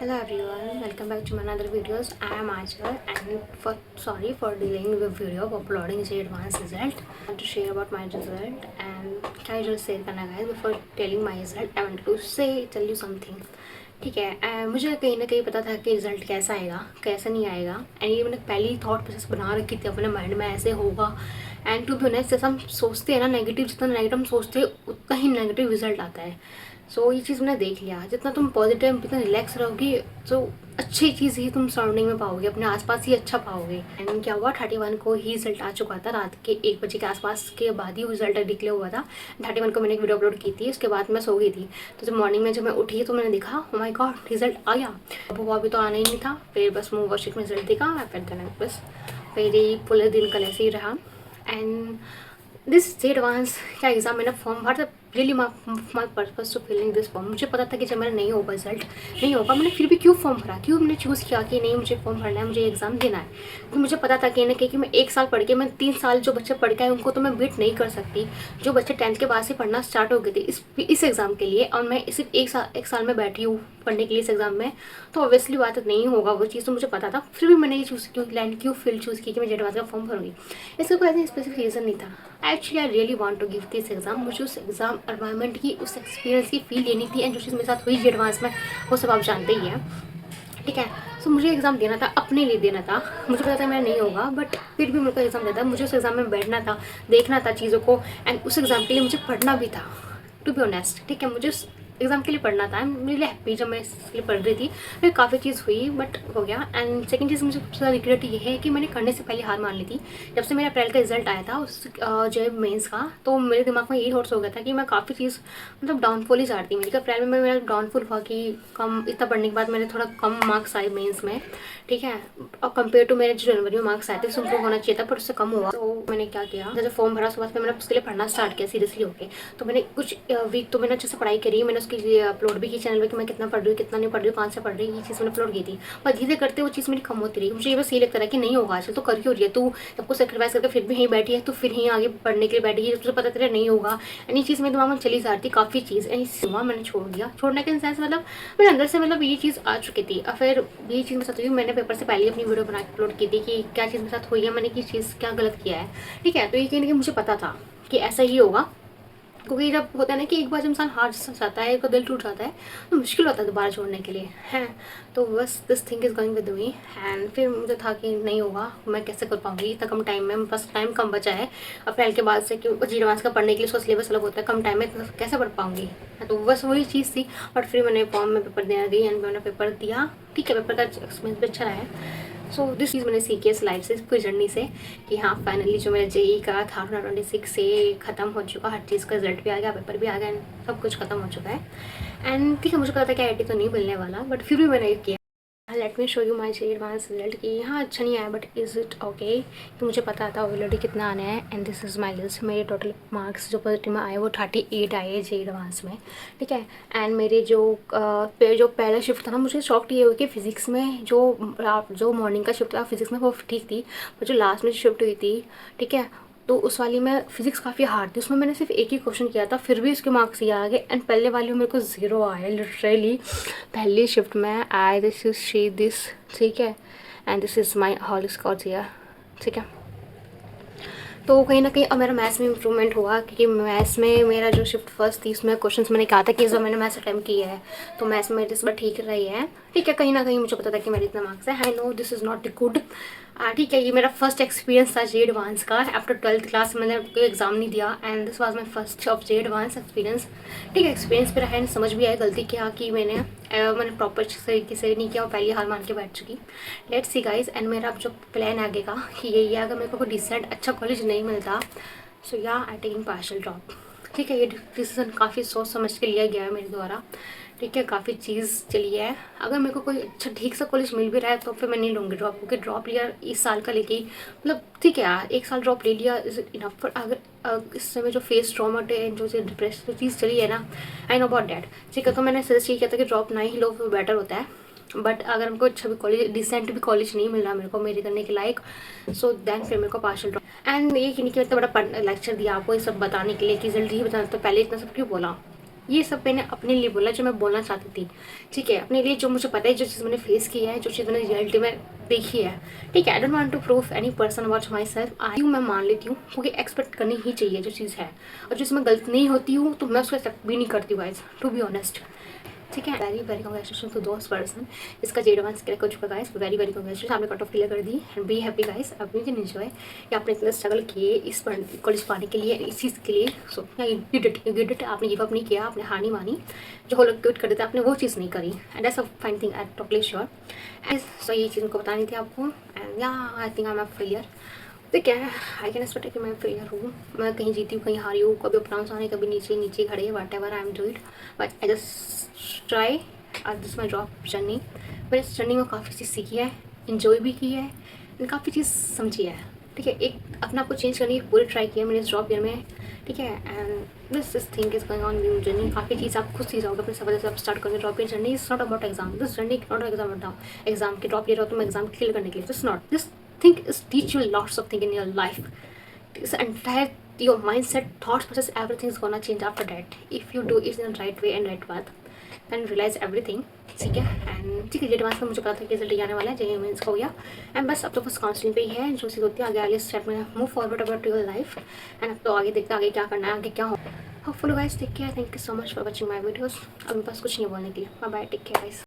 Hello everyone, welcome back to my another videos. I am Achal and sorry for delaying the video of uploading the advanced result. I want to share about my result and क्या result share करना guys. Before telling my result, I want to tell you something. ठीक है, मुझे कहीं ना कहीं पता था कि रिज़ल्ट कैसा आएगा कैसा नहीं आएगा एंड ये मैंने पहले ही थॉट प्रोसेस बना रखी थी अपने माइंड में ऐसे होगा। एंड टू बी ऑनेस्ट जैसा हम सोचते हैं ना नेगेटिव, जितना नेगेटिव हम सोचते हैं उतना ही नेगेटिव रिजल्ट आता है। सो ये चीज़ मैंने देख लिया, जितना तुम पॉजिटिव जितना रिलैक्स रहोगी तो अच्छी चीज़ ही तुम सराउंडिंग में पाओगे, अपने आसपास ही अच्छा पाओगे। एंड क्या हुआ, 31 को ही रिजल्ट आ चुका था, रात के 1 बजे के आसपास के बाद ही रिजल्ट डिक्लेयर हुआ था। 31 को मैंने एक वीडियो अपलोड की थी, उसके बाद मैं सो गई थी। तो जब मॉर्निंग में जब मैं उठी तो मैंने देखा ओ माय गॉड रिजल्ट आ गया। अब वो अभी तो आना ही नहीं था, फिर बस मुँह वॉशिक में रिजल्ट देखा, फिर देना बस फिर यही पूरे दिन कल ऐसे ही रहा। एंड दिस जे एडवांस का एग्ज़ाम मैंने फॉर्म भरा था really my purpose to filling this form. मुझे पता था कि जब मेरा नहीं होगा रिजल्ट नहीं होगा, मैंने फिर भी क्यों फॉर्म भरा, क्यों मैंने चूज़ किया कि नहीं मुझे फॉर्म भरना है, मुझे एग्ज़ाम देना है। तो मुझे पता था कि कि मैं 1 साल पढ़ के मैं 3 साल जो बच्चे पढ़ के आए उनको तो मैं बीट नहीं कर सकती। जो बच्चे 10th के बाद से पढ़ना स्टार्ट हो गए थे इस एग्ज़ाम के लिए, और मैं सिर्फ एक साल में बैठी हूँ पढ़ने के लिए इस एग्ज़ाम में, तो ऑब्वियसली बात नहीं होगा वो चीज़, तो मुझे पता था। फिर भी मैंने ये चूज़ क्यों फील्ड चूज़ की कि मैं जेड का फॉर्म भरूँगी। इसका कोई ऐसा स्पेसिफिक रीज़न नहीं था। Actually I really want to give this exam. मुझे उस एग्ज़ाम एनवायरनमेंट की उस एक्सपीरियंस की फील लेनी थी, एंड जो चीज़ मेरे साथ हुई एडवांस में वो सब आप जानते ही हैं। ठीक है, सो मुझे एग्ज़ाम देना था, अपने लिए देना था। मुझे पता था मेरा नहीं होगा, बट फिर भी मेरे को एग्ज़ाम देना था। मुझे उस एग्ज़ाम में बैठना था, देखना था चीज़ों को, एंड उस एग्ज़ाम के लिए मुझे पढ़ना भी था टू बी ऑनेस्ट। ठीक है, मुझे उस एग्ज़ाम के लिए पढ़ना था। मेरे हैप्पी जब मैं इसके लिए पढ़ रही थी, फिर काफ़ी चीज़ हुई बट हो गया। एंड सेकंड चीज़ मुझे सबसे ज़्यादा रिग्रेट ये है कि मैंने करने से पहले हार मान ली थी। जब से मेरा अप्रैल का रिजल्ट आया था उस जो मेंस का, तो मेरे दिमाग में यही थॉट्स हो गया था कि मैं काफ़ी चीज़ मतलब डाउनफॉल ही चाहती मेरी। अप्रैल में मेरा डाउनफॉल हुआ कि कम इतना पढ़ने के बाद मैंने थोड़ा कम मार्क्स आए मेंस में। ठीक है, और कंपेयर टू मेरे जो जनवरी में मार्क्स आए थे उससे इम्प्रूव होना चाहिए था, पर उससे कम हुआ। तो मैंने क्या किया, जैसे फॉर्म भरा उसके बाद मैंने उसके लिए पढ़ना स्टार्ट किया सीरियसली होके। तो मैंने कुछ वीक तो मैंने अच्छे से पढ़ाई करी, मैंने उसके लिए अपलोड भी की चैनल पे कि मैं कितना पढ़ रही हूँ कितना नहीं पढ़ रही हूँ, कहाँ से पढ़ रही हूँ, ये चीज़ मैंने अपलोड की थी। पर धीरे करते वो चीज़ मेरी कम होती रही। मुझे ये बस ये लगता रहा कि नहीं होगा आजकल तो कर क्यों रही है तू, सबको सेक्रीफाइस करके फिर भी यहीं बैठी है, तो फिर यहीं आगे पढ़ने के लिए बैठी है, तुझे पता तेरा नहीं होगा। एंड ये चीज़ मेरे दिमाग में चली जा रही थी काफ़ी चीज़, एंड हुआ मैंने छोड़ दिया। छोड़ने के सेंस मतलब मेरे अंदर से मतलब ये चीज़ आ चुकी थी। और फिर ये चीज़ मेरे साथ हुई, मैंने पेपर से पहले अपनी वीडियो बना के अपलोड की थी कि क्या चीज़ मेरे साथ हुई है, मैंने किस चीज़ क्या गलत किया है। ठीक है, तो ये कहीं ना कहीं मुझे पता था कि ऐसा ही होगा, क्योंकि जब होता है ना कि एक बार जब इंसान हार जाता है, एक दिल टूट जाता है, तो मुश्किल होता है दोबारा छोड़ने के लिए है। तो बस this thing is going with me. And फिर मुझे था कि नहीं होगा, मैं कैसे कर पाऊंगी इतना कम टाइम में, बस टाइम कम बचा है अप्रैल के बाद से, कि जी एडवांस का पढ़ने के लिए उसका सिलेबस अलग होता है, कम टाइम में तो कैसे पढ़ पाऊंगी। तो बस वही चीज़ थी। बट फिर मैंने फॉर्म में पेपर देना गई एंड मैंने पेपर दिया। ठीक है, पेपर का एक्सपीरियंस भी अच्छा रहा है। सो दिस चीज़ मैंने सीखी है इस लाइफ से, इस पूरी जर्नी से, कि हाँ फाइनली जो मेरा जेई का था 2026 से ख़त्म हो चुका, हर चीज़ का रिजल्ट भी आ गया, पेपर भी आ गया, सब कुछ ख़त्म हो चुका है। एंड ठीक है, मुझे पता था कि आईआईटी तो नहीं मिलने वाला, बट फिर भी मैंने किया। Let me show you my JEE advance result कि हाँ अच्छा नहीं आया बट इज़ इट ओके, तो मुझे पता था ऑलरेडी कितना आना है। And this is my list. मेरे टोटल मार्क्स जो पॉजिटिव में आए वो 38 आए जेई एडवांस में। ठीक है, एंड मेरे जो पहला शिफ्ट था ना, मुझे शॉक ये हुआ कि फिज़िक्स में जो मॉर्निंग का शिफ्ट था फिज़िक्स में वो ठीक थी, पर जो लास्ट में शिफ्ट हुई थी, ठीक है, तो उस वाली में फिजिक्स काफ़ी हार्ड थी, उसमें मैंने सिर्फ एक ही क्वेश्चन किया था, फिर भी उसके मार्क्स ये आ गए। एंड पहले वाली में मेरे को 0 आया लिटरली। पहली शिफ्ट में I this is she this, ठीक है, and this is my hall scot here. ठीक है, तो कहीं ना कहीं अब मेरा मैथ्स में इंप्रूवमेंट हुआ, क्योंकि मैथ्स में मेरा जो शिफ्ट फर्स्ट थी उसमें क्वेश्चंस मैंने कहा था कि जो मैंने मैथ्स अटैम्प्ट किया है, तो मैथ्स में मेरी इस बार ठीक रही है। ठीक है, कहीं ना कहीं मुझे पता था कि मेरे इतना मार्क्स है। I know this is not good. ठीक है, ये मेरा फर्स्ट एक्सपीरियंस था जे एडवांस का। आफ्टर 12th क्लास मैंने कोई एग्जाम नहीं दिया, and this was my first of J advance experience. ठीक है, एक्सपीरियंस पर है, समझ भी आया गलती क्या की मैंने प्रॉपर तरीके से नहीं किया और पहली हार मान के बैठ चुकी। Let's see guys. एंड मेरा अब जो प्लान आगे का कि यही है, अगर मेरे को कोई डिसेंट अच्छा कॉलेज नहीं मिलता, सो या आई टेकिंग पार्शियल ड्रॉप। ठीक है, ये डिसीजन काफ़ी सोच समझ के लिया गया है मेरे द्वारा। ठीक है, काफ़ी चीज़ चली है। अगर मेरे को कोई अच्छा ठीक सा कॉलेज मिल भी रहा है तो फिर मैं नहीं लूँगी ड्रॉप, क्योंकि ड्रॉप लिया इस साल का लेके मतलब ठीक है यार, 1 साल ड्रॉप ले लिया इज इनफ। पर अगर इस समय जो फेस ट्रॉमा जो डिप्रेशन जो चीज़ चली है ना, आई नो अबाउट डैट। ठीक है, तो मैंने सजेस्ट ये किया था कि ड्रॉप ना ही लो, वो बेटर होता है। बट अगर हमको अच्छा भी कॉलेज, डिसेंट भी कॉलेज नहीं मिल रहा मेरे को मेरे करने के लायक, सो देन फिर मेरे को पार्शियल ड्रॉप। एंड ये कि नहीं कि इतना बड़ा लेक्चर दिया आपको ये सब बताने के लिए कि रिजल्ट ही बताना, तो पहले इतना सब क्यों बोला। ये सब मैंने अपने लिए बोला जो मैं बोलना चाहती थी, ठीक है, अपने लिए जो मुझे पता है, जो चीज़ मैंने फेस किया है, जो चीज़ मैंने रियलिटी में देखी है, ठीक है। I don't want to prove any person about myself. I हूँ, मैं मान लेती हूँ, क्योंकि एक्सपेक्ट करनी ही चाहिए जो चीज़ है, और जो मैं गलत नहीं होती हूँ तो मैं उसको एक्सेप्ट भी नहीं करती हूँ गाइस, टू बी ऑनेस्ट, ठीक है। Very very congratulation to those person इसका जे एडवांस क्लियर कर चुका गाइस, वेरी वेरी कॉन्ग्रेचुलेशन, आपने कट ऑफ क्लियर कर दी एंड बी हैप्पी गाइस। अब यू कैन एंजॉय कि आपने इतना स्ट्रगल किए इस कॉलेज पाने के लिए, इस चीज़ के लिए। सो यू डिड इट, आपने गिव अप नहीं किया, आपने हार नहीं मानी। जो हो लोग क्विट कर देते आपने वो चीज़ नहीं करी, and that's a fine thing, I totally sure. And so ये चीज़ उनको बतानी थी आपको, एंड या I think I am a failure. तो क्या है, आई कैन एक्सपेक्ट कि मैं फेलियर हूँ, मैं कहीं जीती हूँ कहीं हारी हूँ, कभी ऊपर आने कभी नीचे नीचे खड़े, what ever I am do it, but I just try. This my job journey, मैंने इस जर्नी में काफ़ी चीज़ सीखी है, इन्जॉय भी की है, एंड काफ़ी चीज़ समझी है, ठीक है। एक अपने आप को चेंज करने की पूरी ट्राई की है मैंने इस जॉब ईयर में, ठीक है। And this thing is going on new journey, काफ़ी चीज़ आप खुद सीख जाओगे अपने सफर से आप स्टार्ट करोगे। Drop year journey is not about exam, this journey not exam बताओ एग्जाम के ड्रॉप ईयर हो तो मैं एग्जाम क्लियर करने के लिए, this not this thing is teach you lots of thing in your life, this entire your mindset thoughts process everything is gonna change after that if you do it in the right way and right path and realize everything, ठीक है। And ठीक है, Z में मुझे पता था कि result आने वाला है, जे मीन्स हो गया, एंड बस अब तो बस काउंसलिंग पे ही है जो चीज़ होती है, आगे आगे स्टेप में move forward about your life, and अब तो आगे देखते आगे क्या करना है, आगे क्या हो। Hopefully guys take care, thank you so much for watching my videos. अब मेरे पास कुछ नहीं बोलने के लिए, bye bye, take care guys.